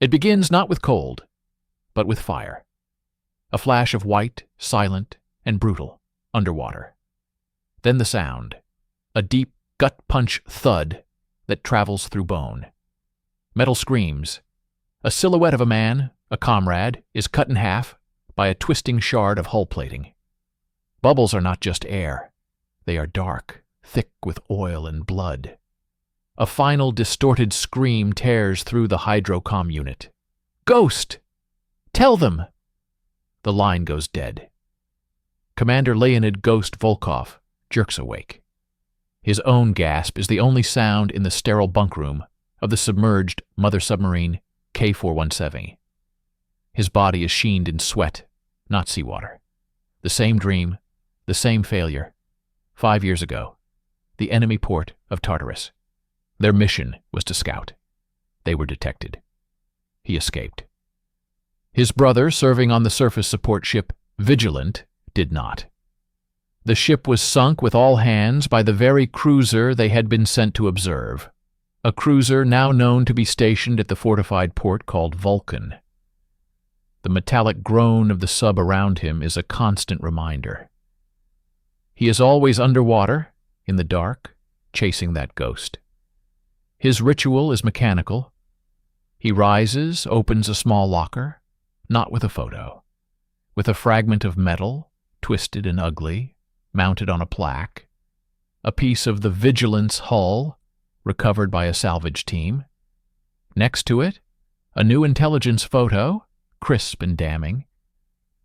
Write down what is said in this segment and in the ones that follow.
It begins not with cold, but with fire. A flash of white, silent, and brutal, underwater. Then the sound, a deep, gut-punch thud that travels through bone. Metal screams. A silhouette of a man, a comrade, is cut in half by a twisting shard of hull plating. Bubbles are not just air. They are dark, thick with oil and blood. A final distorted scream tears through the hydrocom unit. "Ghost! Tell them!" The line goes dead. Commander Leonid Ghost Volkov jerks awake. His own gasp is the only sound in the sterile bunkroom of the submerged mother submarine K-417. His body is sheened in sweat, not seawater. The same dream, the same failure. 5 years ago, the enemy port of Tartarus. Their mission was to scout. They were detected. He escaped. His brother, serving on the surface support ship Vigilant, did not. The ship was sunk with all hands by the very cruiser they had been sent to observe, a cruiser now known to be stationed at the fortified port called Vulcan. The metallic groan of the sub around him is a constant reminder. He is always underwater, in the dark, chasing that ghost. His ritual is mechanical. He rises, opens a small locker, not with a photo, with a fragment of metal, twisted and ugly, mounted on a plaque, a piece of the Vigilance hull, recovered by a salvage team. Next to it, a new intelligence photo, crisp and damning.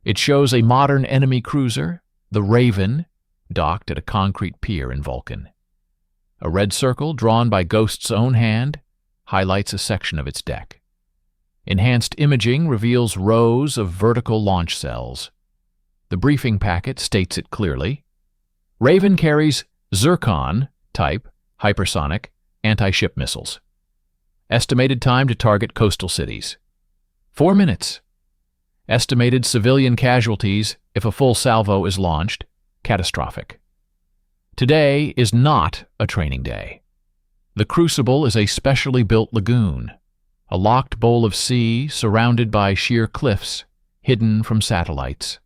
It shows a modern enemy cruiser, the Raven, docked at a concrete pier in Vulcan. A red circle, drawn by Ghost's own hand, highlights a section of its deck. Enhanced imaging reveals rows of vertical launch cells. The briefing packet states it clearly. Raven carries Zircon-type hypersonic anti-ship missiles. Estimated time to target coastal cities: 4 minutes. Estimated civilian casualties if a full salvo is launched: catastrophic. Today is not a training day. The Crucible is a specially built lagoon, a locked bowl of sea surrounded by sheer cliffs, hidden from satellites.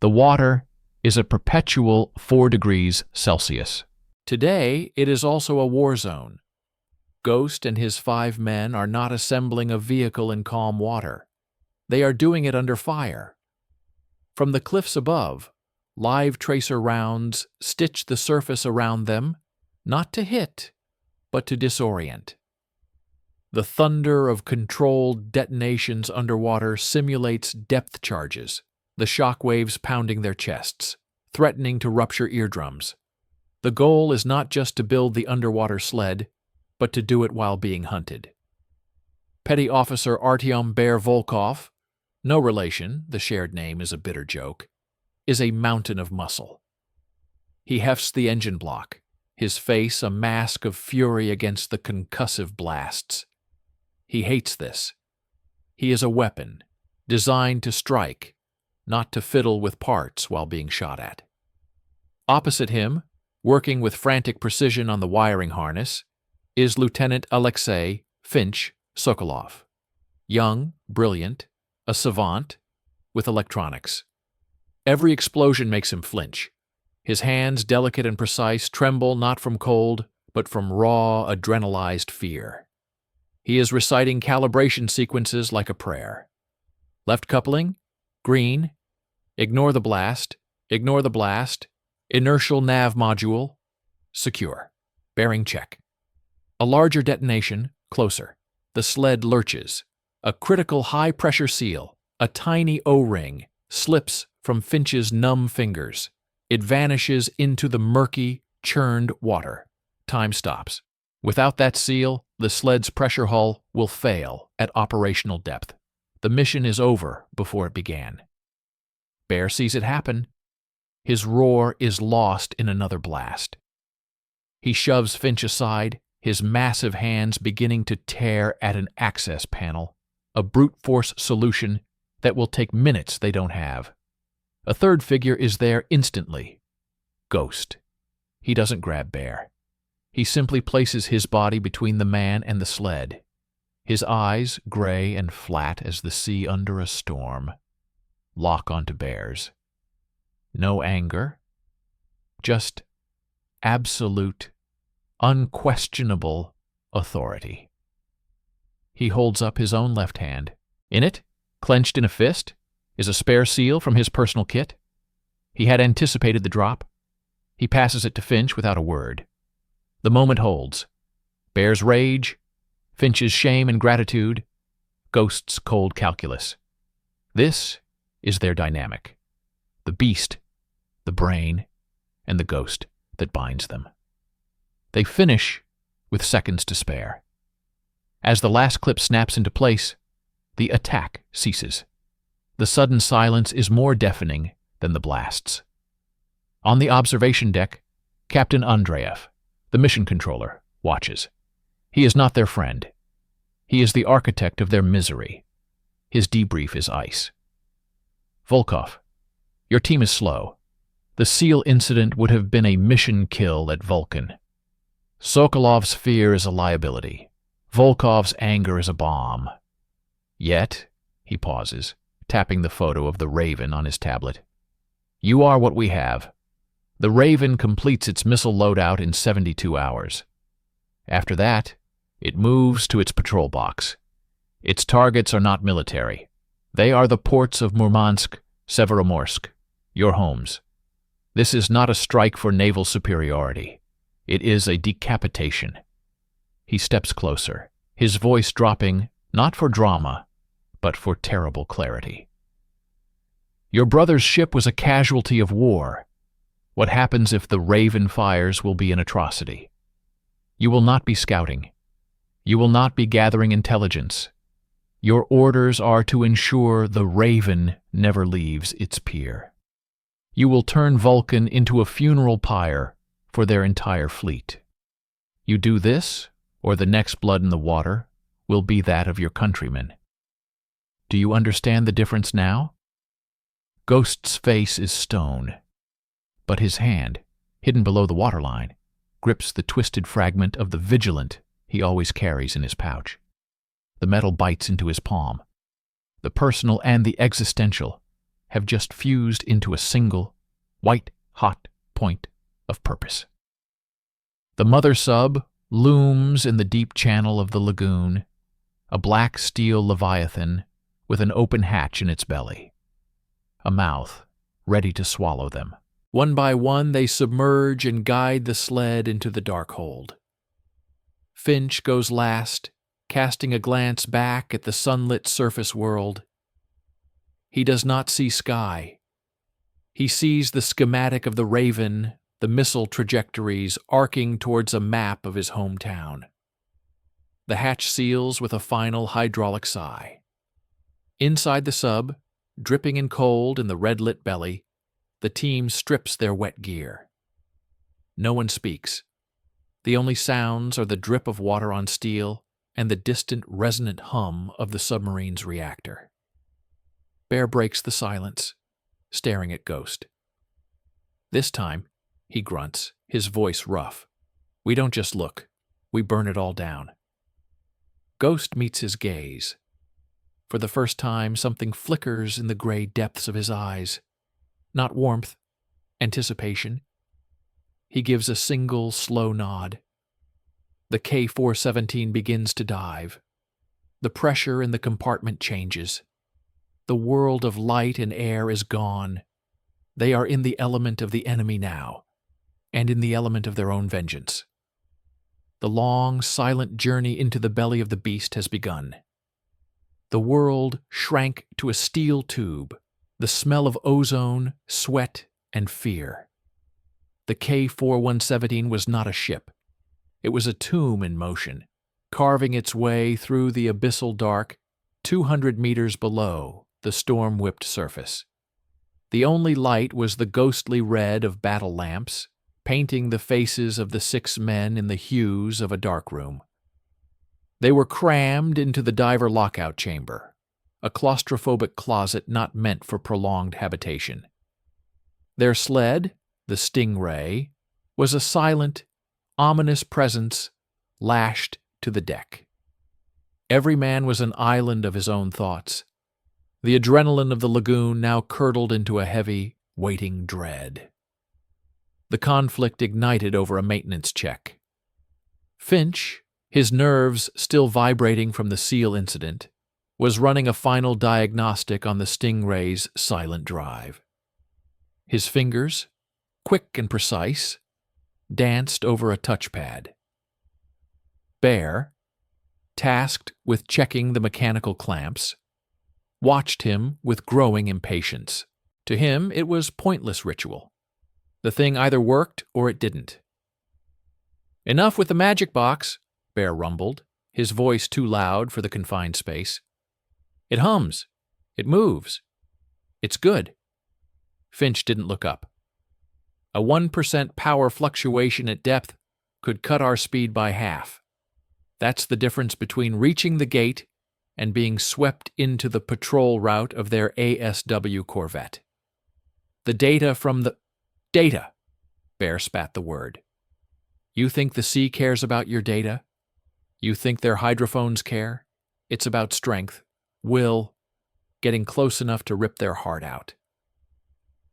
The water is a perpetual 4 degrees Celsius. Today, it is also a war zone. Ghost and his 5 men are not assembling a vehicle in calm water. They are doing it under fire. From the cliffs above, live tracer rounds stitch the surface around them, not to hit, but to disorient. The thunder of controlled detonations underwater simulates depth charges, the shock waves pounding their chests, threatening to rupture eardrums. The goal is not just to build the underwater sled, but to do it while being hunted. Petty Officer Artyom Bear Volkov, no relation, the shared name is a bitter joke, is a mountain of muscle. He hefts the engine block, his face a mask of fury against the concussive blasts. He hates this. He is a weapon, designed to strike, not to fiddle with parts while being shot at. Opposite him, working with frantic precision on the wiring harness, is Lieutenant Alexei Finch Sokolov. Young, brilliant, a savant, with electronics. Every explosion makes him flinch. His hands, delicate and precise, tremble not from cold, but from raw, adrenalized fear. He is reciting calibration sequences like a prayer. Left coupling, green, ignore the blast, inertial nav module, secure, bearing check. A larger detonation, closer. The sled lurches. A critical high-pressure seal, a tiny O-ring, slips from Finch's numb fingers. It vanishes into the murky, churned water. Time stops. Without that seal, the sled's pressure hull will fail at operational depth. The mission is over before it began. Bear sees it happen. His roar is lost in another blast. He shoves Finch aside, his massive hands beginning to tear at an access panel, a brute force solution that will take minutes they don't have. A third figure is there instantly. Ghost. He doesn't grab Bear. He simply places his body between the man and the sled. His eyes, gray and flat as the sea under a storm, lock onto Bear's. No anger, just absolute, unquestionable authority. He holds up his own left hand. In it, clenched in a fist, is a spare seal from his personal kit. He had anticipated the drop. He passes it to Finch without a word. The moment holds. Bear's rage, Finch's shame and gratitude, Ghost's cold calculus. This is their dynamic. The beast, the brain, and the ghost that binds them. They finish with seconds to spare. As the last clip snaps into place, the attack ceases. The sudden silence is more deafening than the blasts. On the observation deck, Captain Andreev, the mission controller, watches. He is not their friend. He is the architect of their misery. His debrief is ice. Volkov, your team is slow. The SEAL incident would have been a mission kill at Vulcan. Sokolov's fear is a liability. Volkov's anger is a bomb. Yet, he pauses, tapping the photo of the Raven on his tablet. You are what we have. The Raven completes its missile loadout in 72 hours. After that, it moves to its patrol box. Its targets are not military. They are the ports of Murmansk, Severomorsk, your homes. This is not a strike for naval superiority. It is a decapitation. He steps closer, his voice dropping not for drama, but for terrible clarity. Your brother's ship was a casualty of war. What happens if the Raven fires will be an atrocity. You will not be scouting. You will not be gathering intelligence. Your orders are to ensure the Raven never leaves its pier. You will turn Vulcan into a funeral pyre for their entire fleet. You do this, or the next blood in the water will be that of your countrymen. Do you understand the difference now? Ghost's face is stone, but his hand, hidden below the waterline, grips the twisted fragment of the Vigilant he always carries in his pouch. The metal bites into his palm. The personal and the existential have just fused into a single, white-hot point of purpose. The mother sub looms in the deep channel of the lagoon, a black steel leviathan with an open hatch in its belly, a mouth ready to swallow them. One by one they submerge and guide the sled into the dark hold. Finch goes last, casting a glance back at the sunlit surface world. He does not see sky. He sees the schematic of the Raven, the missile trajectories arcing towards a map of his hometown. The hatch seals with a final hydraulic sigh. Inside the sub, dripping and cold in the red-lit belly, the team strips their wet gear. No one speaks. The only sounds are the drip of water on steel and the distant resonant hum of the submarine's reactor. Bear breaks the silence, staring at Ghost. This time, he grunts, his voice rough. We don't just look, we burn it all down. Ghost meets his gaze. For the first time, something flickers in the gray depths of his eyes. Not warmth, anticipation. He gives a single, slow nod. The K-417 begins to dive. The pressure in the compartment changes. The world of light and air is gone. They are in the element of the enemy now, and in the element of their own vengeance. The long, silent journey into the belly of the beast has begun. The world shrank to a steel tube, the smell of ozone, sweat, and fear. The K-417 was not a ship. It was a tomb in motion, carving its way through the abyssal dark 200 meters below the storm-whipped surface. The only light was the ghostly red of battle lamps, painting the faces of the 6 men in the hues of a darkroom. They were crammed into the diver lockout chamber, a claustrophobic closet not meant for prolonged habitation. Their sled, the Stingray, was a silent, ominous presence lashed to the deck. Every man was an island of his own thoughts. The adrenaline of the lagoon now curdled into a heavy, waiting dread. The conflict ignited over a maintenance check. Finch, his nerves still vibrating from the SEAL incident, was running a final diagnostic on the Stingray's silent drive. His fingers, quick and precise, danced over a touchpad. Bear, tasked with checking the mechanical clamps, watched him with growing impatience. To him, it was pointless ritual. The thing either worked or it didn't. "Enough with the magic box," Bear rumbled, his voice too loud for the confined space. "It hums. It moves. It's good." Finch didn't look up. "A 1% power fluctuation at depth could cut our speed by half. That's the difference between reaching the gate and being swept into the patrol route of their ASW corvette. The data from the... Data!" Bear spat the word. "You think the sea cares about your data? You think their hydrophones care? It's about strength, will, getting close enough to rip their heart out."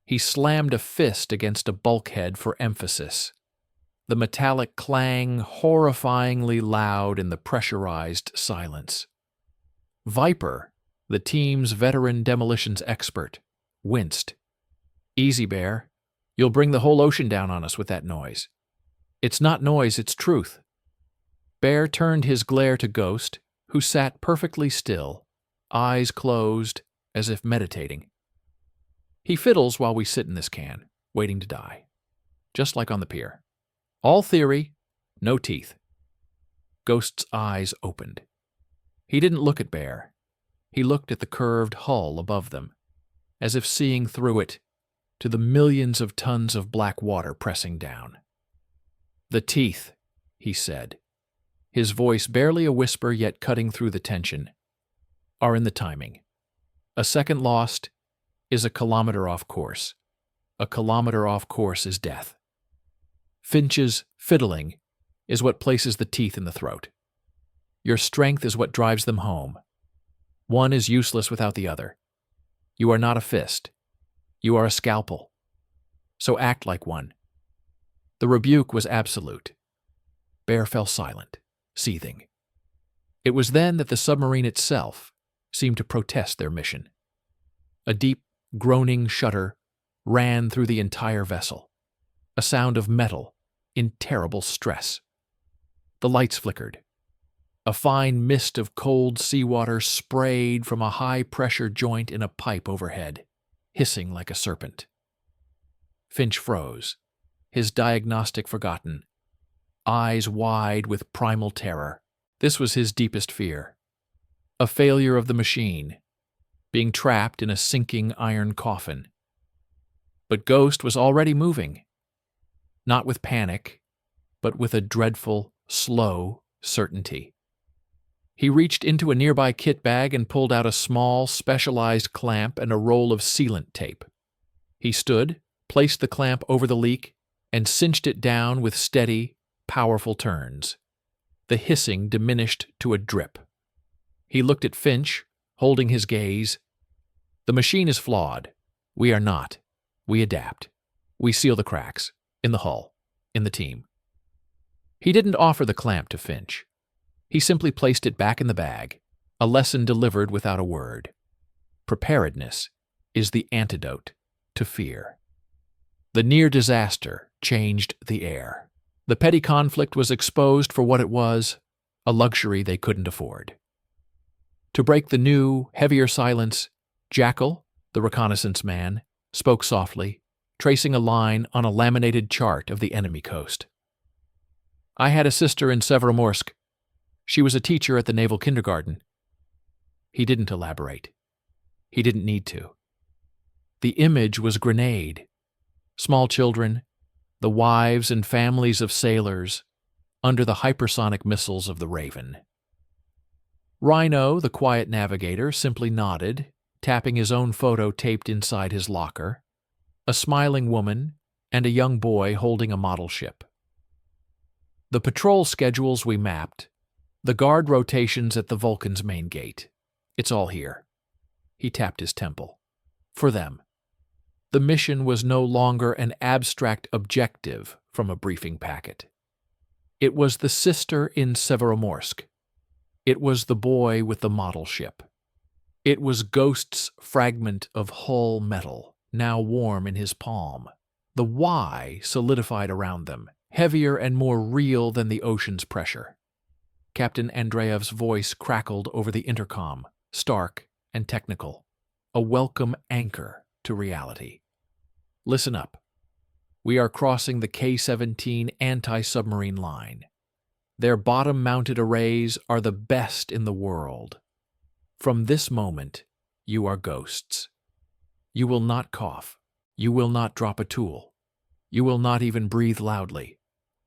He slammed a fist against a bulkhead for emphasis, the metallic clang horrifyingly loud in the pressurized silence. Viper, the team's veteran demolitions expert, winced. "Easy, Bear. You'll bring the whole ocean down on us with that noise." "It's not noise, it's truth." Bear turned his glare to Ghost, who sat perfectly still, eyes closed, as if meditating. "He fiddles while we sit in this can, waiting to die. Just like on the pier. All theory, no teeth." Ghost's eyes opened. He didn't look at Bear. He looked at the curved hull above them, as if seeing through it to the millions of tons of black water pressing down. "The teeth," he said, his voice barely a whisper yet cutting through the tension, "are in the timing. A second lost is a kilometer off course. A kilometer off course is death. Finch's fiddling is what places the teeth in the throat. Your strength is what drives them home. One is useless without the other. You are not a fist. You are a scalpel. So act like one." The rebuke was absolute. Bear fell silent, seething. It was then that the submarine itself seemed to protest their mission. A deep, groaning shudder ran through the entire vessel, a sound of metal in terrible stress. The lights flickered. A fine mist of cold seawater sprayed from a high-pressure joint in a pipe overhead, hissing like a serpent. Finch froze, his diagnostic forgotten, eyes wide with primal terror. This was his deepest fear. A failure of the machine, being trapped in a sinking iron coffin. But Ghost was already moving, not with panic, but with a dreadful, slow certainty. He reached into a nearby kit bag and pulled out a small, specialized clamp and a roll of sealant tape. He stood, placed the clamp over the leak, and cinched it down with steady, powerful turns. The hissing diminished to a drip. He looked at Finch, holding his gaze. "The machine is flawed. We are not. We adapt. We seal the cracks. In the hull. In the team." He didn't offer the clamp to Finch. He simply placed it back in the bag, a lesson delivered without a word. Preparedness is the antidote to fear. The near disaster changed the air. The petty conflict was exposed for what it was, a luxury they couldn't afford. To break the new, heavier silence, Jackal, the reconnaissance man, spoke softly, tracing a line on a laminated chart of the enemy coast. "I had a sister in Severomorsk. She was a teacher at the naval kindergarten." He didn't elaborate. He didn't need to. The image was grenade. Small children, the wives and families of sailors, under the hypersonic missiles of the Raven. Rhino, the quiet navigator, simply nodded, tapping his own photo taped inside his locker, a smiling woman, and a young boy holding a model ship. The patrol schedules we mapped The guard rotations at the Vulcan's main gate. It's all here. He tapped his temple. For them. The mission was no longer an abstract objective from a briefing packet. It was the sister in Severomorsk. It was the boy with the model ship. It was Ghost's fragment of hull metal, now warm in his palm. The Y solidified around them, heavier and more real than the ocean's pressure. Captain Andreev's voice crackled over the intercom, stark and technical, a welcome anchor to reality. Listen up. We are crossing the K-17 anti-submarine line. Their bottom-mounted arrays are the best in the world. From this moment, you are ghosts. You will not cough. You will not drop a tool. You will not even breathe loudly.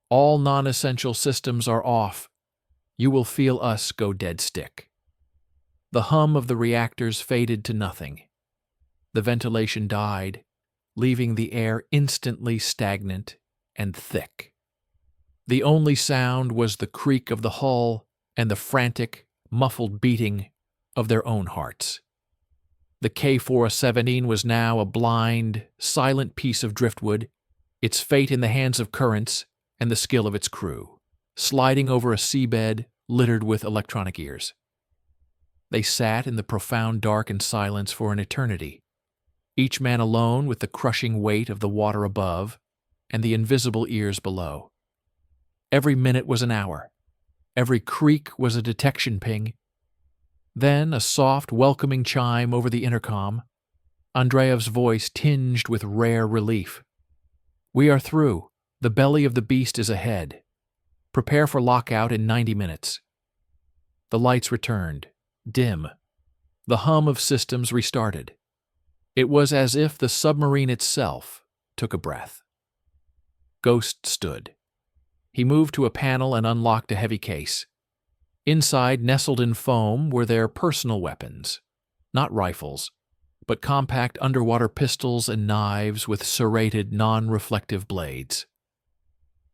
All non-essential systems are off. You will feel us go dead stick. The hum of the reactors faded to nothing. The ventilation died, leaving the air instantly stagnant and thick. The only sound was the creak of the hull and the frantic, muffled beating of their own hearts. The K-417 was now a blind, silent piece of driftwood, its fate in the hands of currents and the skill of its crew, sliding over a seabed littered with electronic ears. They sat in the profound dark and silence for an eternity, each man alone with the crushing weight of the water above and the invisible ears below. Every minute was an hour. Every creak was a detection ping. Then a soft, welcoming chime over the intercom, Andreev's voice tinged with rare relief. We are through. The belly of the beast is ahead. Prepare for lockout in 90 minutes. The lights returned, dim. The hum of systems restarted. It was as if the submarine itself took a breath. Ghost stood. He moved to a panel and unlocked a heavy case. Inside, nestled in foam, were their personal weapons. Not rifles, but compact underwater pistols and knives with serrated, non-reflective blades.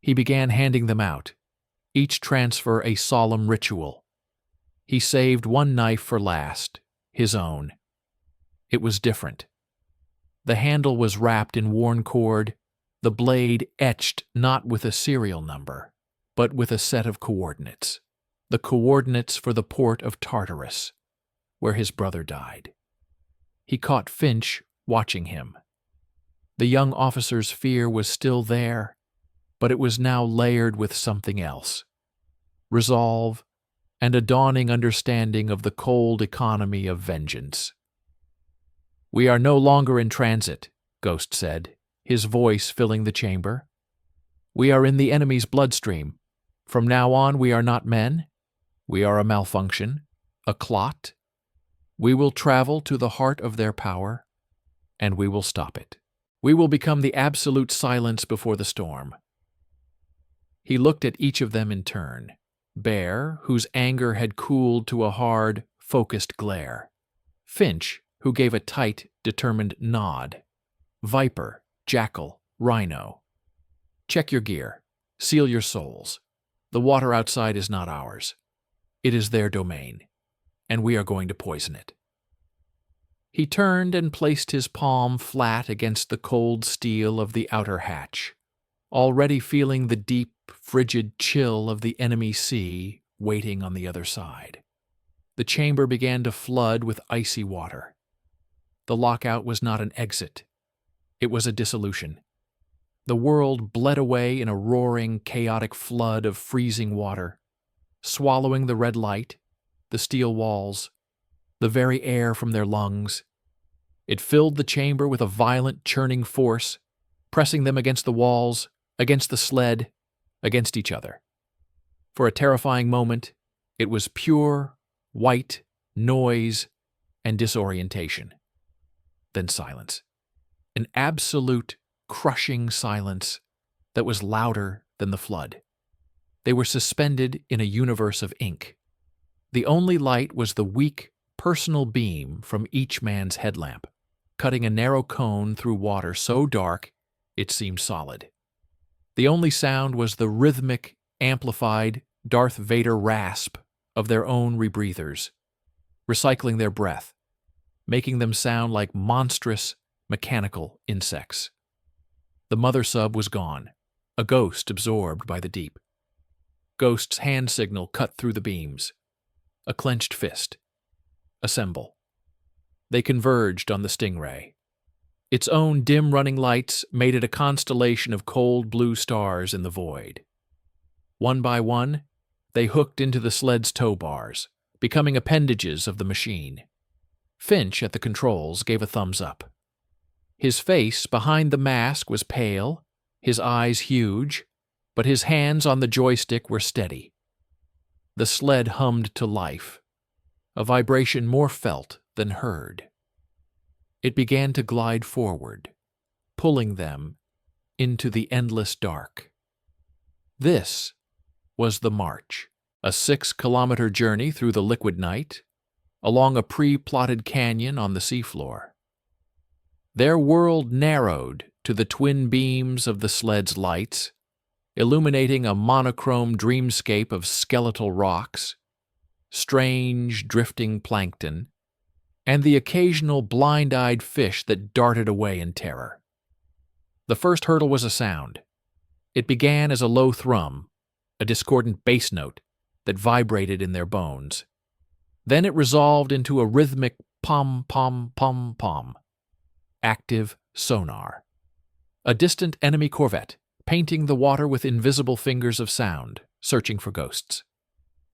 He began handing them out, each transfer a solemn ritual. He saved one knife for last, his own. It was different. The handle was wrapped in worn cord, the blade etched not with a serial number, but with a set of coordinates. The coordinates for the port of Tartarus, where his brother died. He caught Finch watching him. The young officer's fear was still there, but it was now layered with something else. Resolve and a dawning understanding of the cold economy of vengeance. We are no longer in transit, Ghost said, his voice filling the chamber. We are in the enemy's bloodstream. From now on, we are not men. We are a malfunction, a clot. We will travel to the heart of their power, and we will stop it. We will become the absolute silence before the storm. He looked at each of them in turn. Bear, whose anger had cooled to a hard, focused glare. Finch, who gave a tight, determined nod. Viper, Jackal, Rhino. Check your gear. Seal your souls. The water outside is not ours. It is their domain, and we are going to poison it. He turned and placed his palm flat against the cold steel of the outer hatch, already feeling the deep, frigid chill of the enemy sea waiting on the other side. The chamber began to flood with icy water. The lockout was not an exit. It was a dissolution. The world bled away in a roaring, chaotic flood of freezing water, swallowing the red light, the steel walls, the very air from their lungs. It filled the chamber with a violent, churning force, pressing them against the walls, against the sled, against each other. For a terrifying moment, it was pure, white noise and disorientation. Then silence. An absolute, crushing silence that was louder than the flood. They were suspended in a universe of ink. The only light was the weak, personal beam from each man's headlamp, cutting a narrow cone through water so dark it seemed solid. The only sound was the rhythmic, amplified Darth Vader rasp of their own rebreathers, recycling their breath, making them sound like monstrous, mechanical insects. The mother sub was gone, a ghost absorbed by the deep. Ghost's hand signal cut through the beams. A clenched fist. Assemble. They converged on the Stingray. Its own dim running lights made it a constellation of cold blue stars in the void. One by one, they hooked into the sled's tow bars, becoming appendages of the machine. Finch, at the controls, gave a thumbs up. His face behind the mask was pale, his eyes huge, but his hands on the joystick were steady. The sled hummed to life, a vibration more felt than heard. It began to glide forward, pulling them into the endless dark. This was the march, a 6-kilometer journey through the liquid night, along a pre-plotted canyon on the seafloor. Their world narrowed to the twin beams of the sled's lights, illuminating a monochrome dreamscape of skeletal rocks, strange drifting plankton, and the occasional blind-eyed fish that darted away in terror. The first hurdle was a sound. It began as a low thrum, a discordant bass note that vibrated in their bones. Then it resolved into a rhythmic pom-pom-pom-pom. Active sonar. A distant enemy corvette, painting the water with invisible fingers of sound, searching for ghosts.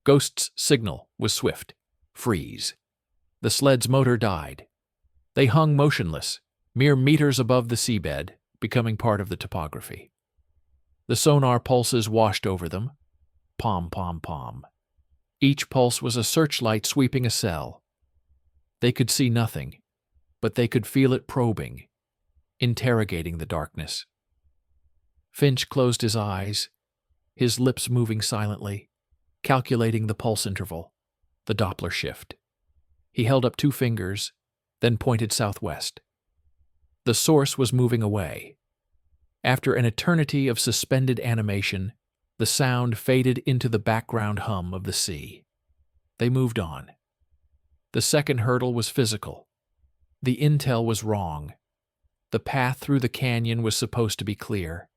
Ghost's signal was swift. Freeze. The sled's motor died. They hung motionless, mere meters above the seabed, becoming part of the topography. The sonar pulses washed over them. Pom-pom-pom. Each pulse was a searchlight sweeping a cell. They could see nothing, but they could feel it probing, interrogating the darkness. Finch closed his eyes, his lips moving silently, calculating the pulse interval, the Doppler shift. He held up 2 fingers, then pointed southwest. The source was moving away. After an eternity of suspended animation, the sound faded into the background hum of the sea. They moved on. The second hurdle was physical. The intel was wrong. The path through the canyon was supposed to be clear.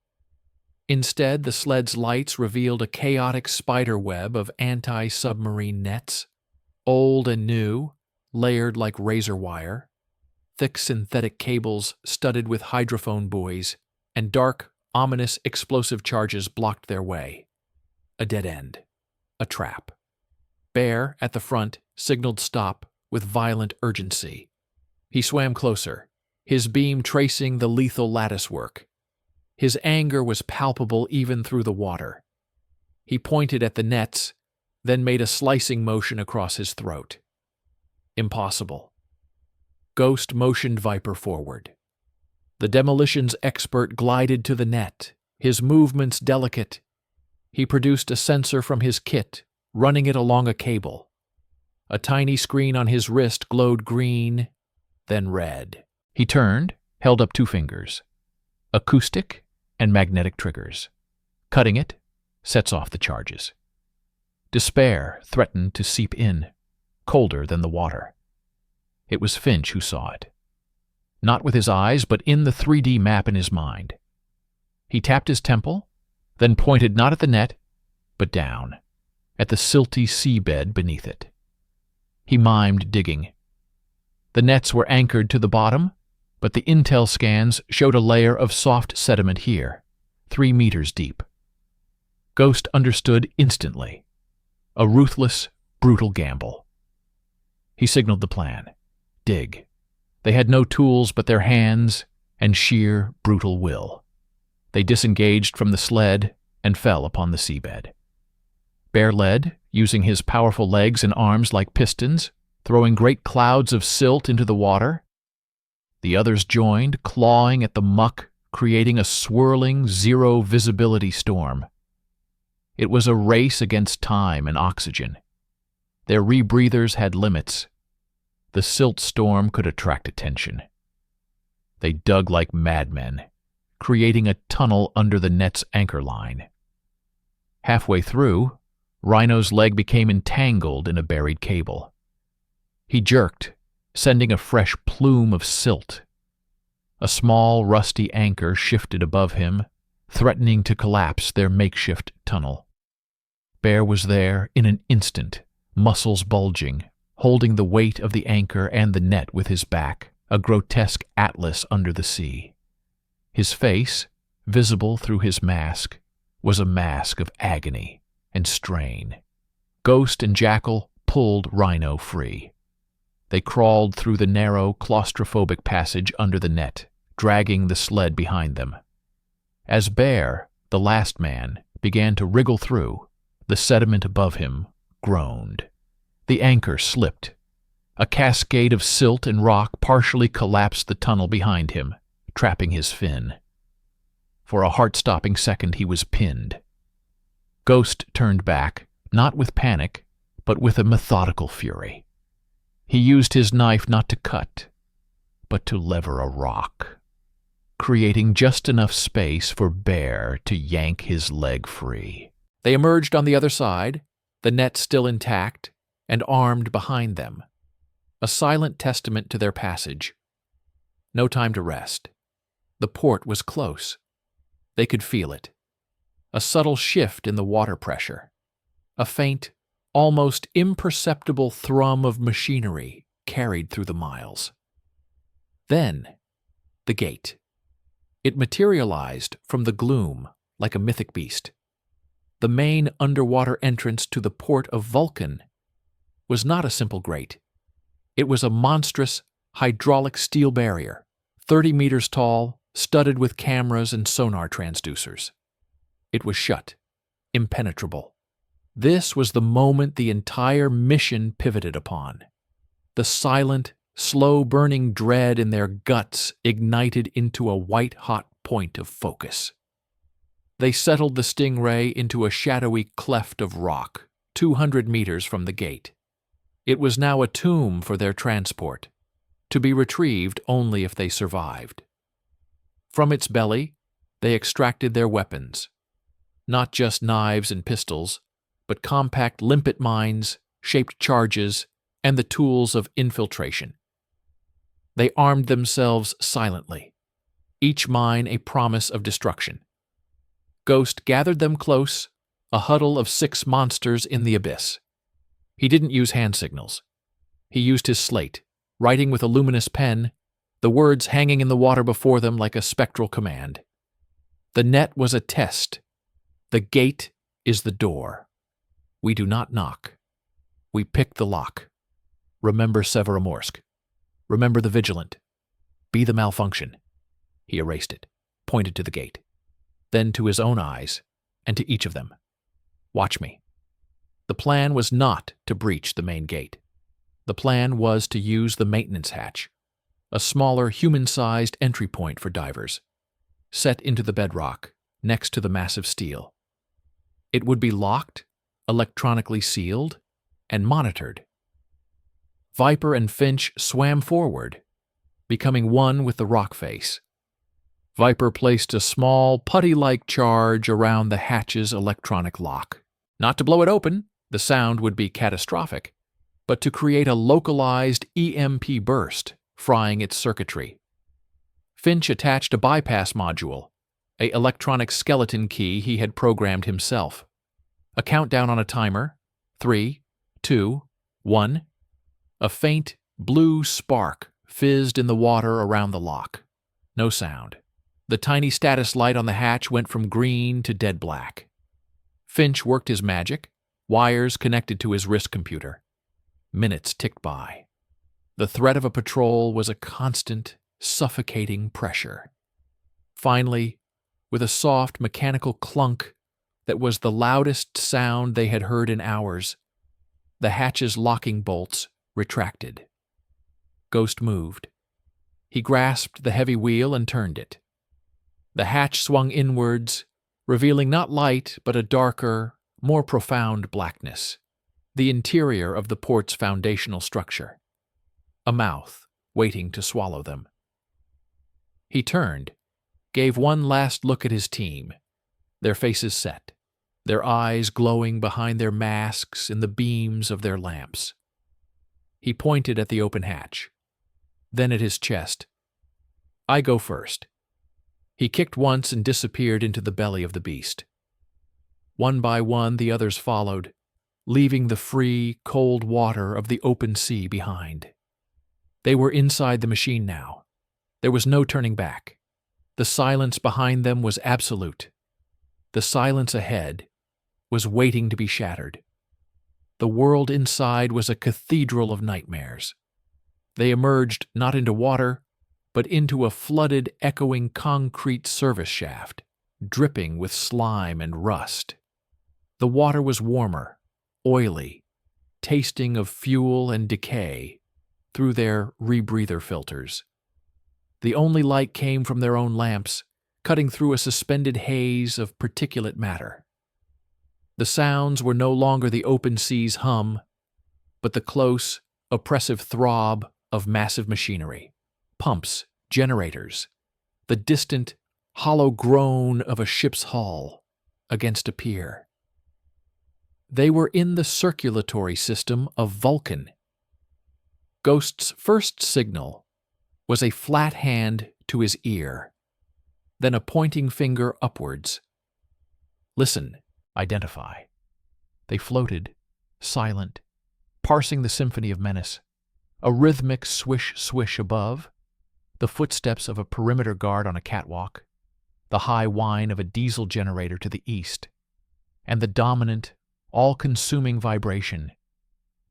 Instead, the sled's lights revealed a chaotic spider web of anti-submarine nets, old and new, layered like razor wire, thick synthetic cables studded with hydrophone buoys, and dark, ominous explosive charges blocked their way. A dead end. A trap. Bear, at the front, signaled stop with violent urgency. He swam closer, his beam tracing the lethal latticework. His anger was palpable even through the water. He pointed at the nets, then made a slicing motion across his throat. Impossible. Ghost motioned Viper forward. The demolitions expert glided to the net, his movements delicate. He produced a sensor from his kit, running it along a cable. A tiny screen on his wrist glowed green, then red. He turned, held up 2 fingers. Acoustic and magnetic triggers. Cutting it sets off the charges. Despair threatened to seep in, colder than the water. It was Finch who saw it. Not with his eyes, but in the 3D map in his mind. He tapped his temple, then pointed not at the net, but down, at the silty seabed beneath it. He mimed digging. The nets were anchored to the bottom, but the intel scans showed a layer of soft sediment here, 3 meters deep. Ghost understood instantly. A ruthless, brutal gamble. He signaled the plan. Dig. They had no tools but their hands and sheer, brutal will. They disengaged from the sled and fell upon the seabed. Bear led, using his powerful legs and arms like pistons, throwing great clouds of silt into the water. The others joined, clawing at the muck, creating a swirling, zero-visibility storm. It was a race against time and oxygen. Their rebreathers had limits. The silt storm could attract attention. They dug like madmen, creating a tunnel under the net's anchor line. Halfway through, Rhino's leg became entangled in a buried cable. He jerked, sending a fresh plume of silt. A small, rusty anchor shifted above him, threatening to collapse their makeshift tunnel. Bear was there in an instant, muscles bulging, holding the weight of the anchor and the net with his back, a grotesque atlas under the sea. His face, visible through his mask, was a mask of agony and strain. Ghost and Jackal pulled Rhino free. They crawled through the narrow, claustrophobic passage under the net, dragging the sled behind them. As Bear, the last man, began to wriggle through, the sediment above him groaned. The anchor slipped. A cascade of silt and rock partially collapsed the tunnel behind him, trapping his fin. For a heart-stopping second he was pinned. Ghost turned back, not with panic, but with a methodical fury. He used his knife not to cut, but to lever a rock, creating just enough space for Bear to yank his leg free. They emerged on the other side, the net still intact, and armed behind them, a silent testament to their passage. No time to rest. The port was close. They could feel it. A subtle shift in the water pressure. A faint, almost imperceptible thrum of machinery carried through the miles. Then, the gate. It materialized from the gloom like a mythic beast. The main underwater entrance to the port of Vulcan was not a simple grate. It was a monstrous hydraulic steel barrier, 30 meters tall, studded with cameras and sonar transducers. It was shut, impenetrable. This was the moment the entire mission pivoted upon. The silent, slow-burning dread in their guts ignited into a white-hot point of focus. They settled the Stingray into a shadowy cleft of rock, 200 meters from the gate. It was now a tomb for their transport, to be retrieved only if they survived. From its belly, they extracted their weapons, not just knives and pistols, but compact limpet mines, shaped charges, and the tools of infiltration. They armed themselves silently, each mine a promise of destruction. Ghost gathered them close, a huddle of 6 monsters in the abyss. He didn't use hand signals. He used his slate, writing with a luminous pen, the words hanging in the water before them like a spectral command. The net was a test. The gate is the door. We do not knock. We pick the lock. Remember Severomorsk. Remember the vigilant. Be the malfunction. He erased it, pointed to the gate, then to his own eyes, and to each of them. Watch me. The plan was not to breach the main gate. The plan was to use the maintenance hatch, a smaller human-sized entry point for divers, set into the bedrock next to the massive steel. It would be locked, electronically sealed, and monitored. Viper and Finch swam forward, becoming one with the rock face. Viper placed a small, putty-like charge around the hatch's electronic lock. Not to blow it open, the sound would be catastrophic, but to create a localized EMP burst, frying its circuitry. Finch attached a bypass module, an electronic skeleton key he had programmed himself. A countdown on a timer, 3, 2, 1. A faint, blue spark fizzed in the water around the lock. No sound. The tiny status light on the hatch went from green to dead black. Finch worked his magic, wires connected to his wrist computer. Minutes ticked by. The threat of a patrol was a constant, suffocating pressure. Finally, with a soft mechanical clunk that was the loudest sound they had heard in hours, the hatch's locking bolts retracted. Ghost moved. He grasped the heavy wheel and turned it. The hatch swung inwards, revealing not light but a darker, more profound blackness, the interior of the port's foundational structure. A mouth waiting to swallow them. He turned, gave one last look at his team, their faces set, their eyes glowing behind their masks in the beams of their lamps. He pointed at the open hatch, then at his chest. "I go first." He kicked once and disappeared into the belly of the beast. One by one the others followed, leaving the free, cold water of the open sea behind. They were inside the machine now. There was no turning back. The silence behind them was absolute. The silence ahead was waiting to be shattered. The world inside was a cathedral of nightmares. They emerged not into water, but into a flooded, echoing concrete service shaft, dripping with slime and rust. The water was warmer, oily, tasting of fuel and decay through their rebreather filters. The only light came from their own lamps, cutting through a suspended haze of particulate matter. The sounds were no longer the open sea's hum, but the close, oppressive throb of massive machinery, pumps, generators, the distant, hollow groan of a ship's hull against a pier. They were in the circulatory system of Vulcan. Ghost's first signal was a flat hand to his ear, then a pointing finger upwards. Listen, identify. They floated, silent, parsing the symphony of menace. A rhythmic swish-swish above, the footsteps of a perimeter guard on a catwalk, the high whine of a diesel generator to the east, and the dominant, all-consuming vibration,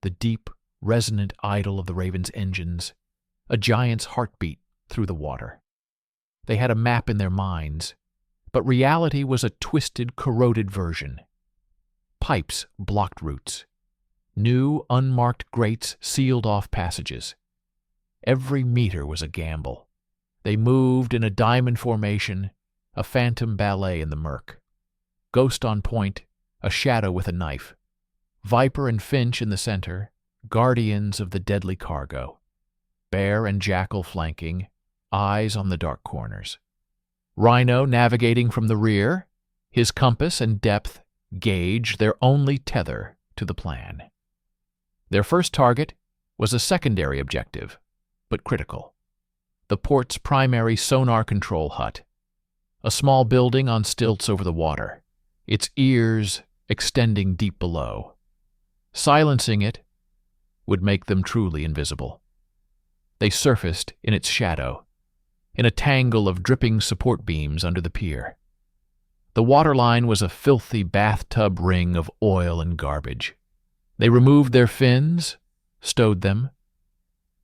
the deep, resonant idle of the Raven's engines, a giant's heartbeat through the water. They had a map in their minds, but reality was a twisted, corroded version. Pipes blocked routes. New, unmarked grates sealed off passages. Every meter was a gamble. They moved in a diamond formation, a phantom ballet in the murk. Ghost on point, a shadow with a knife. Viper and Finch in the center, guardians of the deadly cargo. Bear and Jackal flanking, eyes on the dark corners. Rhino navigating from the rear, his compass and depth gauge their only tether to the plan. Their first target was a secondary objective, but critical. The port's primary sonar control hut, a small building on stilts over the water, its ears extending deep below. Silencing it would make them truly invisible. They surfaced in its shadow, in a tangle of dripping support beams under the pier. The waterline was a filthy bathtub ring of oil and garbage. They removed their fins, stowed them,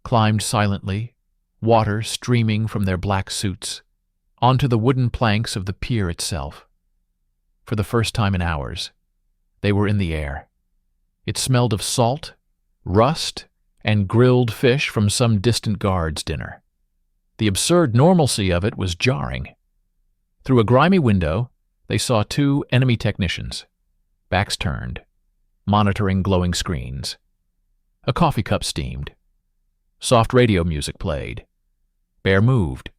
climbed silently, water streaming from their black suits, onto the wooden planks of the pier itself. For the first time in hours, they were in the air. It smelled of salt, rust, and grilled fish from some distant guard's dinner. The absurd normalcy of it was jarring. Through a grimy window, they saw two enemy technicians, backs turned, monitoring glowing screens. A coffee cup steamed. Soft radio music played. Bear moved,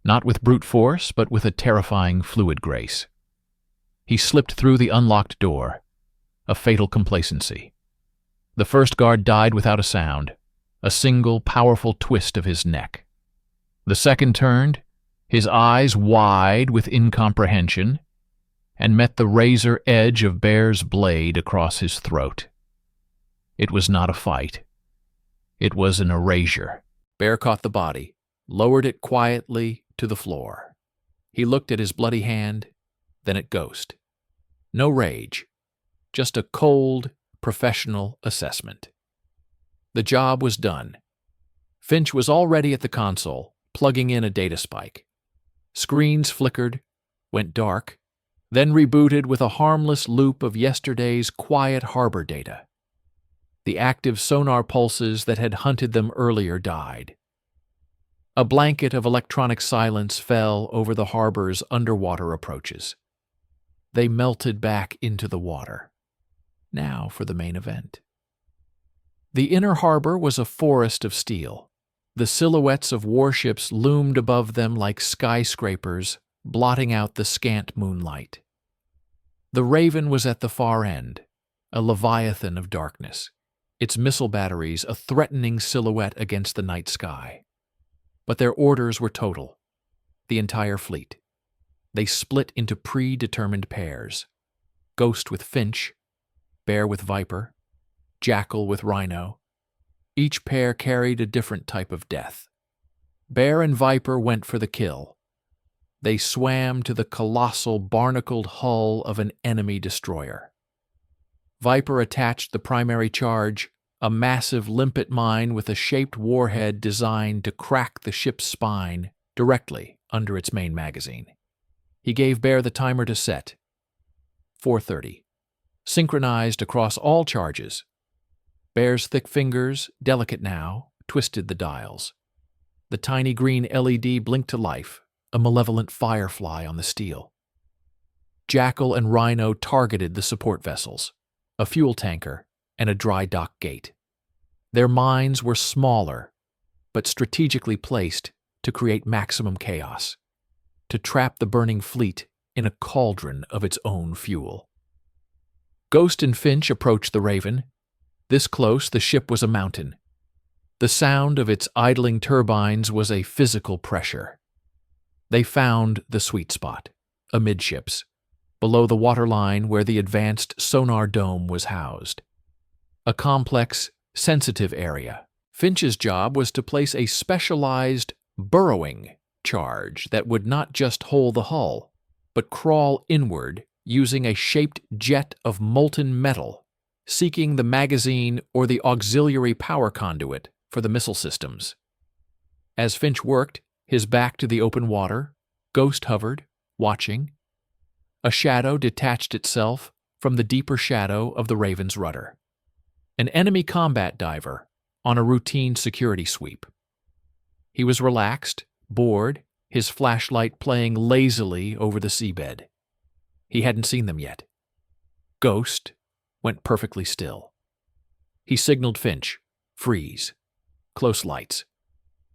not with brute force, but with a terrifying fluid grace. He slipped through the unlocked door, a fatal complacency. The first guard died without a sound, a single powerful twist of his neck. The second turned, his eyes wide with incomprehension, and met the razor edge of Bear's blade across his throat. It was not a fight. It was an erasure. Bear caught the body, lowered it quietly to the floor. He looked at his bloody hand, then at Ghost. No rage, just a cold, professional assessment. The job was done. Finch was already at the console, plugging in a data spike. Screens flickered, went dark, then rebooted with a harmless loop of yesterday's quiet harbor data. The active sonar pulses that had hunted them earlier died. A blanket of electronic silence fell over the harbor's underwater approaches. They melted back into the water. Now for the main event. The inner harbor was a forest of steel. The silhouettes of warships loomed above them like skyscrapers, blotting out the scant moonlight. The Raven was at the far end, a leviathan of darkness, its missile batteries a threatening silhouette against the night sky. But their orders were total. The entire fleet. They split into predetermined pairs. Ghost with Finch, Bear with Viper, Jackal with Rhino. Each pair carried a different type of death. Bear and Viper went for the kill. They swam to the colossal barnacled hull of an enemy destroyer. Viper attached the primary charge, a massive limpet mine with a shaped warhead designed to crack the ship's spine directly under its main magazine. He gave Bear the timer to set. 4:30. Synchronized across all charges. Bear's thick fingers, delicate now, twisted the dials. The tiny green LED blinked to life, a malevolent firefly on the steel. Jackal and Rhino targeted the support vessels, a fuel tanker, and a dry dock gate. Their mines were smaller, but strategically placed to create maximum chaos, to trap the burning fleet in a cauldron of its own fuel. Ghost and Finch approached the Raven. This close, the ship was a mountain. The sound of its idling turbines was a physical pressure. They found the sweet spot, amidships, below the waterline where the advanced sonar dome was housed. A complex, sensitive area. Finch's job was to place a specialized burrowing charge that would not just hole the hull, but crawl inward using a shaped jet of molten metal, seeking the magazine or the auxiliary power conduit for the missile systems. As Finch worked, his back to the open water, Ghost hovered, watching. A shadow detached itself from the deeper shadow of the Raven's rudder. An enemy combat diver on a routine security sweep. He was relaxed, bored, his flashlight playing lazily over the seabed. He hadn't seen them yet. Ghost went perfectly still. He signaled Finch, freeze, close lights.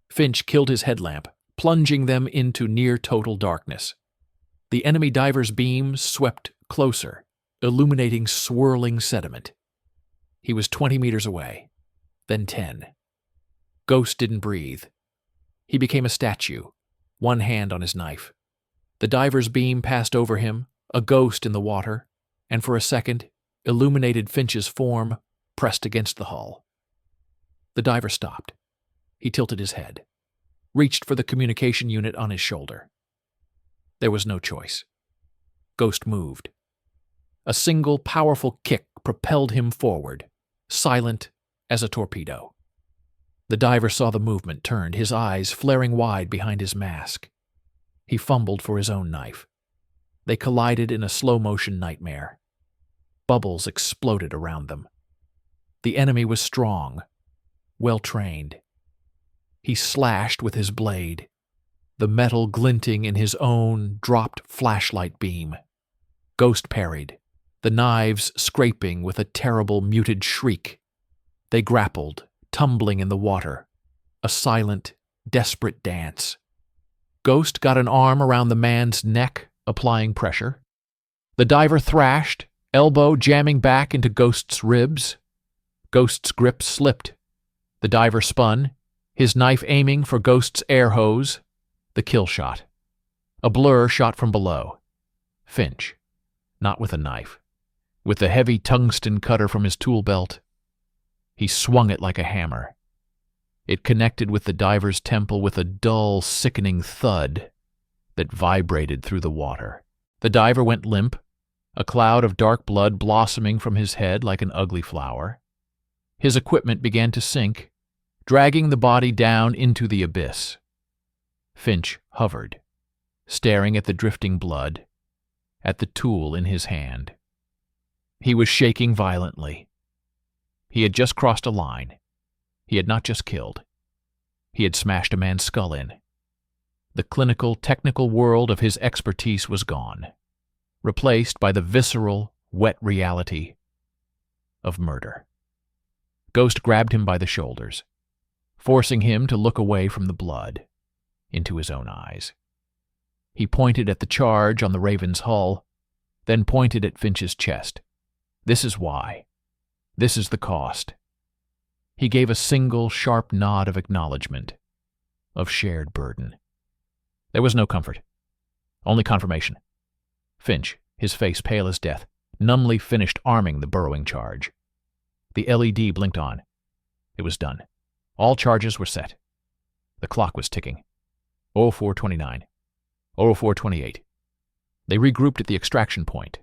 Finch killed his headlamp, plunging them into near-total darkness. The enemy diver's beams swept closer, illuminating swirling sediment. He was 20 meters away, then 10. Ghost didn't breathe. He became a statue, one hand on his knife. The diver's beam passed over him, a ghost in the water, and for a second, illuminated Finch's form pressed against the hull. The diver stopped. He tilted his head, reached for the communication unit on his shoulder. There was no choice. Ghost moved. A single powerful kick propelled him forward, silent as a torpedo. The diver saw the movement, turned, his eyes flaring wide behind his mask. He fumbled for his own knife. They collided in a slow-motion nightmare. Bubbles exploded around them. The enemy was strong, well-trained. He slashed with his blade, the metal glinting in his own dropped flashlight beam. Ghost parried, the knives scraping with a terrible muted shriek. They grappled, tumbling in the water, a silent, desperate dance. Ghost got an arm around the man's neck, applying pressure. The diver thrashed, elbow jamming back into Ghost's ribs. Ghost's grip slipped. The diver spun, his knife aiming for Ghost's air hose. The kill shot. A blur shot from below. Finch, not with a knife, with the heavy tungsten cutter from his tool belt. He swung it like a hammer. It connected with the diver's temple with a dull, sickening thud that vibrated through the water. The diver went limp, a cloud of dark blood blossoming from his head like an ugly flower. His equipment began to sink, dragging the body down into the abyss. Finch hovered, staring at the drifting blood, at the tool in his hand. He was shaking violently. He had just crossed a line. He had not just killed. He had smashed a man's skull in. The clinical, technical world of his expertise was gone, replaced by the visceral, wet reality of murder. Ghost grabbed him by the shoulders, forcing him to look away from the blood, into his own eyes. He pointed at the charge on the Raven's hull. then pointed at Finch's chest. "This is why. This is the cost." He gave a single sharp nod of acknowledgement, of shared burden. There was no comfort, only confirmation. Finch, his face pale as death, numbly finished arming the burrowing charge. The LED blinked on. It was done. All charges were set. The clock was ticking. 04:29. 04:28. They regrouped at the extraction point,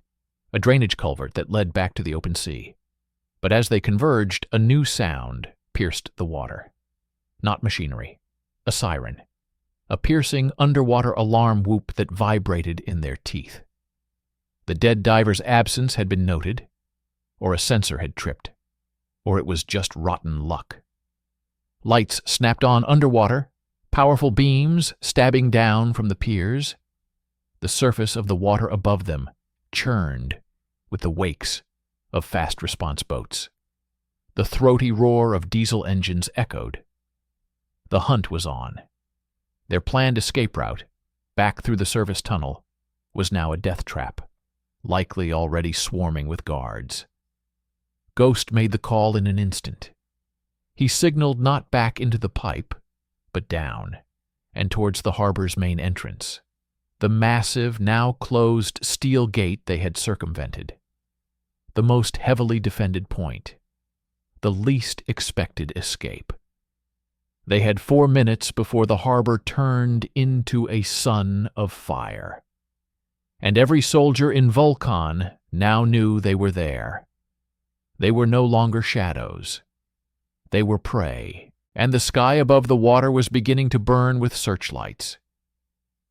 a drainage culvert that led back to the open sea. But as they converged, a new sound pierced the water. Not machinery. A siren. A piercing underwater alarm whoop that vibrated in their teeth. The dead diver's absence had been noted, or a sensor had tripped, or it was just rotten luck. Lights snapped on underwater, powerful beams stabbing down from the piers. The surface of the water above them churned with the wakes of fast response boats. The throaty roar of diesel engines echoed. The hunt was on. Their planned escape route, back through the service tunnel, was now a death trap, likely already swarming with guards. Ghost made the call in an instant. He signaled not back into the pipe, but down, and towards the harbor's main entrance, the massive, now closed steel gate they had circumvented. The most heavily defended point, the least expected escape. They had 4 minutes before the harbor turned into a sun of fire. And every soldier in Vulcan now knew they were there. They were no longer shadows. They were prey, and the sky above the water was beginning to burn with searchlights.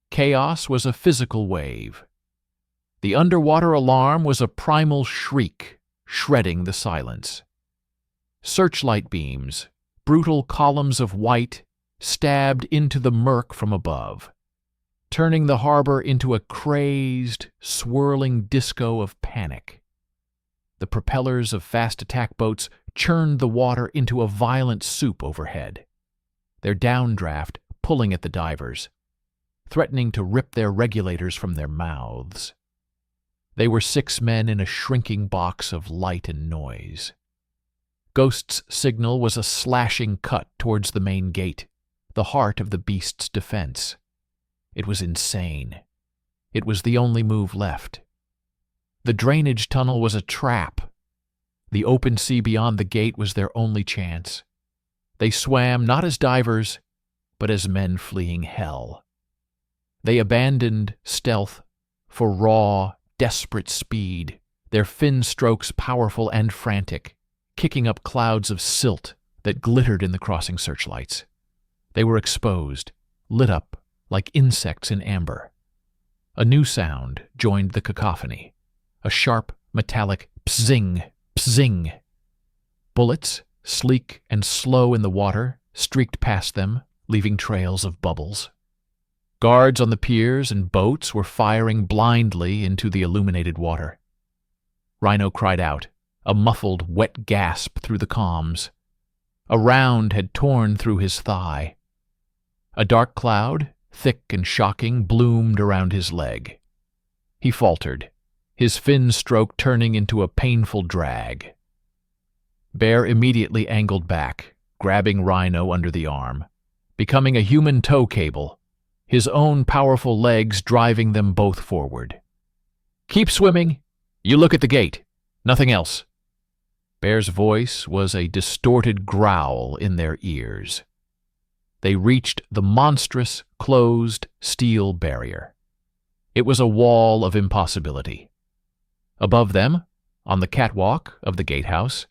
Chaos was a physical wave. The underwater alarm was a primal shriek, shredding the silence. Searchlight beams, brutal columns of white, stabbed into the murk from above, turning the harbor into a crazed, swirling disco of panic. The propellers of fast attack boats churned the water into a violent soup overhead, their downdraft pulling at the divers, threatening to rip their regulators from their mouths. They were 6 men in a shrinking box of light and noise. Ghost's signal was a slashing cut towards the main gate, the heart of the beast's defense. It was insane. It was the only move left. The drainage tunnel was a trap. The open sea beyond the gate was their only chance. They swam not as divers, but as men fleeing hell. They abandoned stealth for raw, desperate speed, their fin strokes powerful and frantic, kicking up clouds of silt that glittered in the crossing searchlights. They were exposed, lit up like insects in amber. A new sound joined the cacophony, a sharp, metallic pzing, pzing. Bullets, sleek and slow in the water, streaked past them, leaving trails of bubbles. Guards on the piers and boats were firing blindly into the illuminated water. Rhino cried out, a muffled, wet gasp through the comms. A round had torn through his thigh. A dark cloud, thick and shocking, bloomed around his leg. He faltered, his fin stroke turning into a painful drag. Bear immediately angled back, grabbing Rhino under the arm, becoming a human tow cable, his own powerful legs driving them both forward. "Keep swimming. You look at the gate. Nothing else." Bear's voice was a distorted growl in their ears. They reached the monstrous, closed steel barrier. It was a wall of impossibility. Above them, on the catwalk of the gatehouse,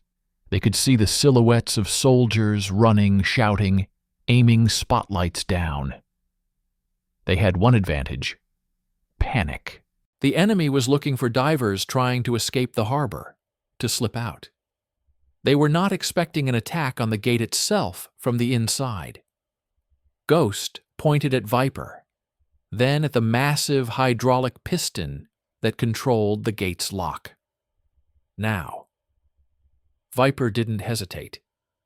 they could see the silhouettes of soldiers running, shouting, aiming spotlights down. They had one advantage: panic. The enemy was looking for divers trying to escape the harbor, to slip out. They were not expecting an attack on the gate itself from the inside. Ghost pointed at Viper, then at the massive hydraulic piston that controlled the gate's lock. Now. Viper didn't hesitate.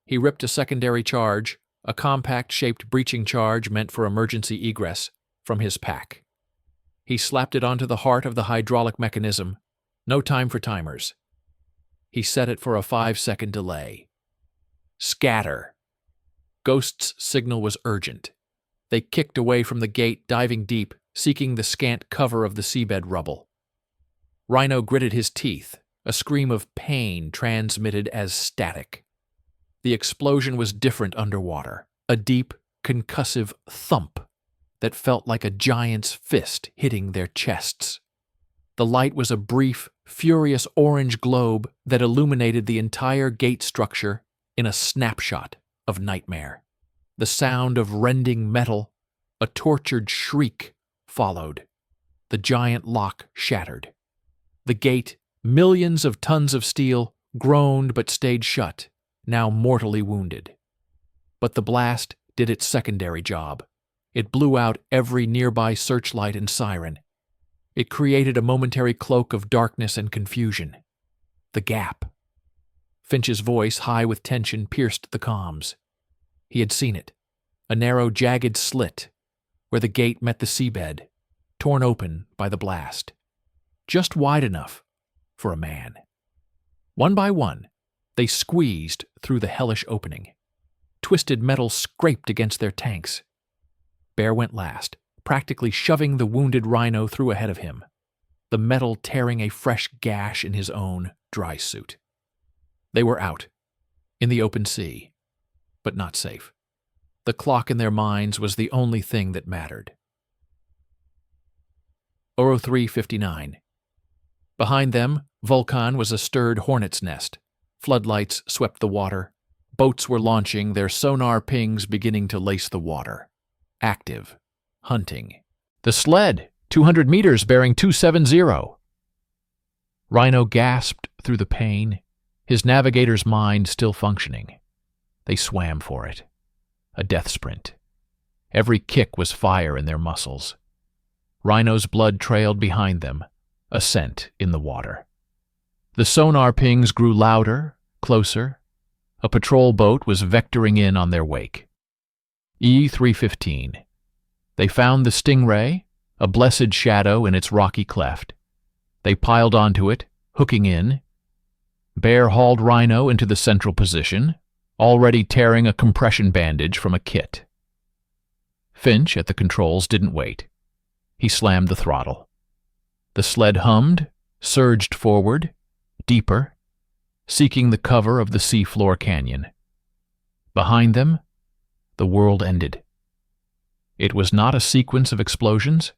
He ripped a secondary charge, a compact-shaped breaching charge meant for emergency egress, from his pack. He slapped it onto the heart of the hydraulic mechanism, No time for timers. He set it for a 5-second delay. Scatter. Ghost's signal was urgent. They kicked away from the gate, diving deep, seeking the scant cover of the seabed rubble. Rhino gritted his teeth, a scream of pain transmitted as static. The explosion was different underwater, a deep, concussive thump that felt like a giant's fist hitting their chests. The light was a brief, furious orange globe that illuminated the entire gate structure in a snapshot of nightmare. The sound of rending metal, a tortured shriek, followed. The giant lock shattered. The gate, millions of tons of steel, groaned but stayed shut, now mortally wounded. But the blast did its secondary job. It blew out every nearby searchlight and siren. It created a momentary cloak of darkness and confusion. The gap. Finch's voice, high with tension, pierced the comms. He had seen it. A narrow, jagged slit where the gate met the seabed, torn open by the blast. Just wide enough for a man. One by one, they squeezed through the hellish opening. Twisted metal scraped against their tanks. Bear went last, practically shoving the wounded Rhino through ahead of him, the metal tearing a fresh gash in his own dry suit. They were out, in the open sea, but not safe. The clock in their minds was the only thing that mattered. 03:59. Behind them, Vulcan was a stirred hornet's nest. Floodlights swept the water. Boats were launching, their sonar pings beginning to lace the water. Active. Hunting. The sled! 200 meters bearing 270. Rhino gasped through the pain, his navigator's mind still functioning. They swam for it. A death sprint. Every kick was fire in their muscles. Rhino's blood trailed behind them, a scent in the water. The sonar pings grew louder, closer. A patrol boat was vectoring in on their wake. E315. They found the Stingray, a blessed shadow in its rocky cleft. They piled onto it, hooking in. Bear hauled Rhino into the central position, already tearing a compression bandage from a kit. Finch, at the controls, didn't wait. He slammed the throttle. The sled hummed, surged forward, deeper, seeking the cover of the seafloor canyon. Behind them, the world ended. It was not a sequence of explosions.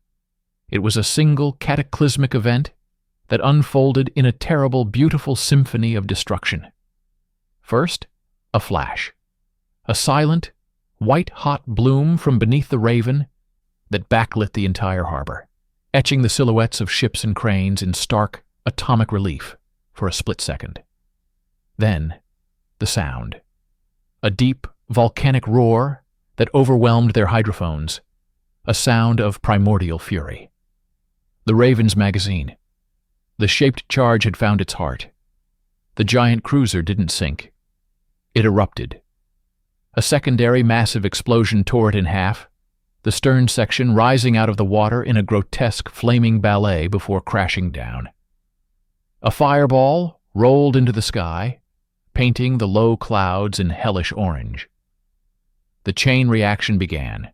It was a single cataclysmic event that unfolded in a terrible, beautiful symphony of destruction. First, a flash. A silent, white-hot bloom from beneath the Raven that backlit the entire harbor, etching the silhouettes of ships and cranes in stark, atomic relief for a split second. Then, the sound. A deep, volcanic roar that overwhelmed their hydrophones, a sound of primordial fury. The Raven's magazine. The shaped charge had found its heart. The giant cruiser didn't sink. It erupted. A secondary massive explosion tore it in half, the stern section rising out of the water in a grotesque flaming ballet before crashing down. A fireball rolled into the sky, painting the low clouds in hellish orange. The chain reaction began.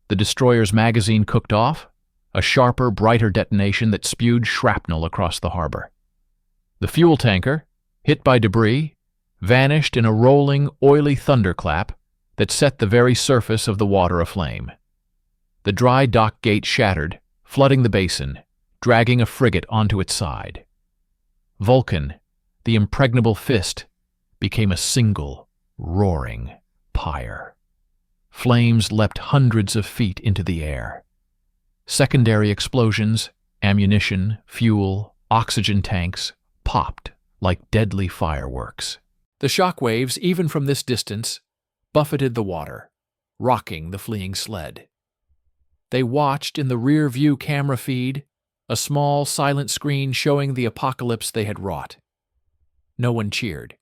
The destroyer's magazine cooked off, a sharper, brighter detonation that spewed shrapnel across the harbor. The fuel tanker, hit by debris, vanished in a rolling, oily thunderclap that set the very surface of the water aflame. The dry dock gate shattered, flooding the basin, dragging a frigate onto its side. Vulcan, the impregnable fist, became a single, roaring pyre. Flames leapt hundreds of feet into the air. Secondary explosions, ammunition, fuel, oxygen tanks, popped like deadly fireworks. The shock waves, even from this distance, buffeted the water, rocking the fleeing sled. They watched in the rear-view camera feed, a small, silent screen showing the apocalypse they had wrought. No one cheered.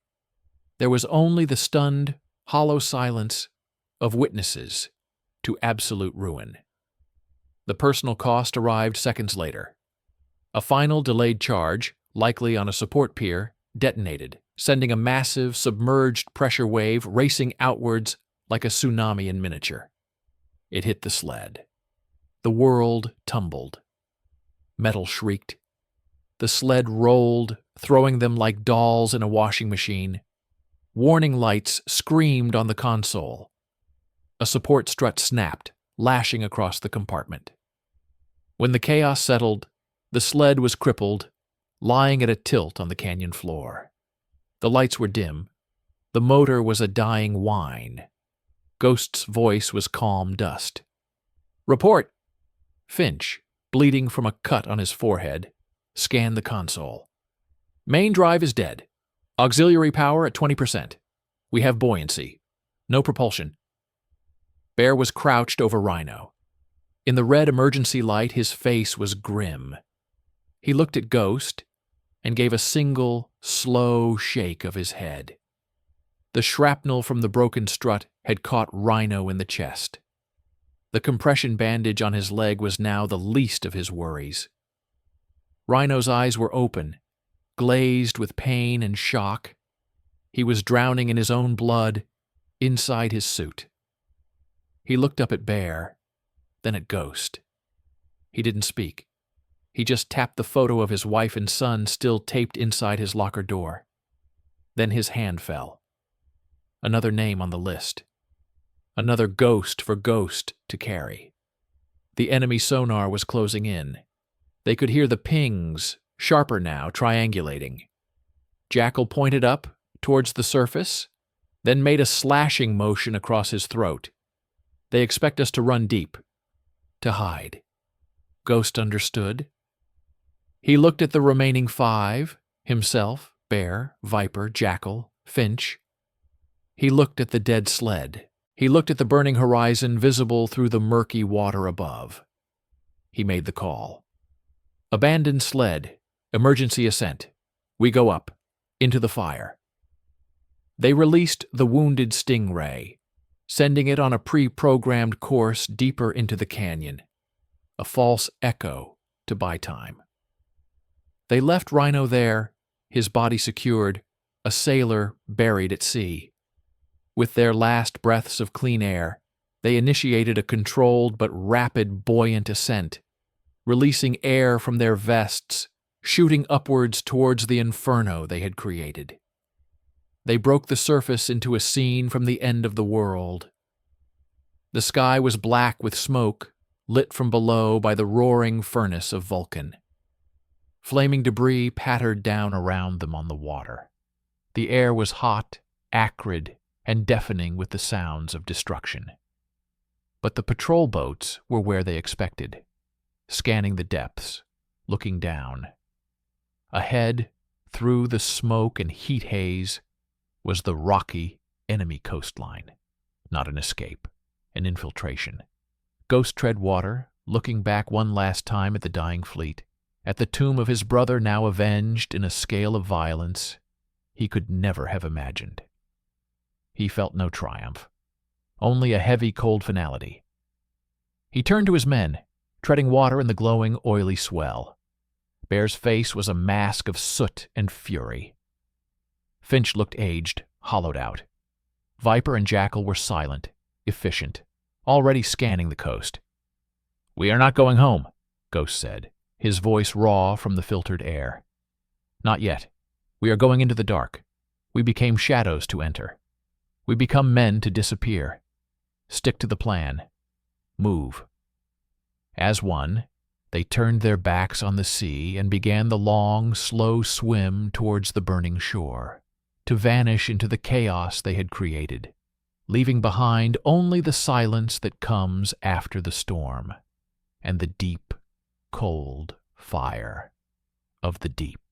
There was only the stunned, hollow silence of witnesses to absolute ruin. The personal cost arrived seconds later. A final delayed charge, likely on a support pier, detonated, sending a massive, submerged pressure wave racing outwards like a tsunami in miniature. It hit the sled. The world tumbled. Metal shrieked. The sled rolled, throwing them like dolls in a washing machine. Warning lights screamed on the console. A support strut snapped, lashing across the compartment. When the chaos settled, the sled was crippled, lying at a tilt on the canyon floor. The lights were dim. The motor was a dying whine. Ghost's voice was calm dust. "Report!" Finch, bleeding from a cut on his forehead, scanned the console. "Main drive is dead. Auxiliary power at 20%. We have buoyancy. No propulsion." Bear was crouched over Rhino. In the red emergency light, his face was grim. He looked at Ghost and gave a single, slow shake of his head. The shrapnel from the broken strut had caught Rhino in the chest. The compression bandage on his leg was now the least of his worries. Rhino's eyes were open, glazed with pain and shock. He was drowning in his own blood inside his suit. He looked up at Bear, then at Ghost. He didn't speak. He just tapped the photo of his wife and son still taped inside his locker door. Then his hand fell. Another name on the list. Another ghost for Ghost to carry. The enemy sonar was closing in. They could hear the pings, sharper now, triangulating. Jackal pointed up, towards the surface, then made a slashing motion across his throat. "They expect us to run deep. To hide." Ghost understood. He looked at the remaining 5, himself, Bear, Viper, Jackal, Finch. He looked at the dead sled. He looked at the burning horizon visible through the murky water above. He made the call. "Abandoned sled. Emergency ascent. We go up. Into the fire." They released the wounded Stingray, sending it on a pre-programmed course deeper into the canyon, a false echo to buy time. They left Rhino there, his body secured, a sailor buried at sea. With their last breaths of clean air, they initiated a controlled but rapid buoyant ascent, releasing air from their vests, shooting upwards towards the inferno they had created. They broke the surface into a scene from the end of the world. The sky was black with smoke, lit from below by the roaring furnace of Vulcan. Flaming debris pattered down around them on the water. The air was hot, acrid, and deafening with the sounds of destruction. But the patrol boats were where they expected, scanning the depths, looking down. Ahead, through the smoke and heat haze, was the rocky enemy coastline. Not an escape, an infiltration. Ghost tread water, looking back one last time at the dying fleet, at the tomb of his brother now avenged in a scale of violence he could never have imagined. He felt no triumph, only a heavy, cold finality. He turned to his men, treading water in the glowing, oily swell. Bear's face was a mask of soot and fury. Finch looked aged, hollowed out. Viper and Jackal were silent, efficient, already scanning the coast. "We are not going home," Ghost said, his voice raw from the filtered air. "Not yet. We are going into the dark. We became shadows to enter. We become men to disappear. Stick to the plan. Move." As one, they turned their backs on the sea and began the long, slow swim towards the burning shore, to vanish into the chaos they had created, leaving behind only the silence that comes after the storm, and the deep, cold fire of the deep.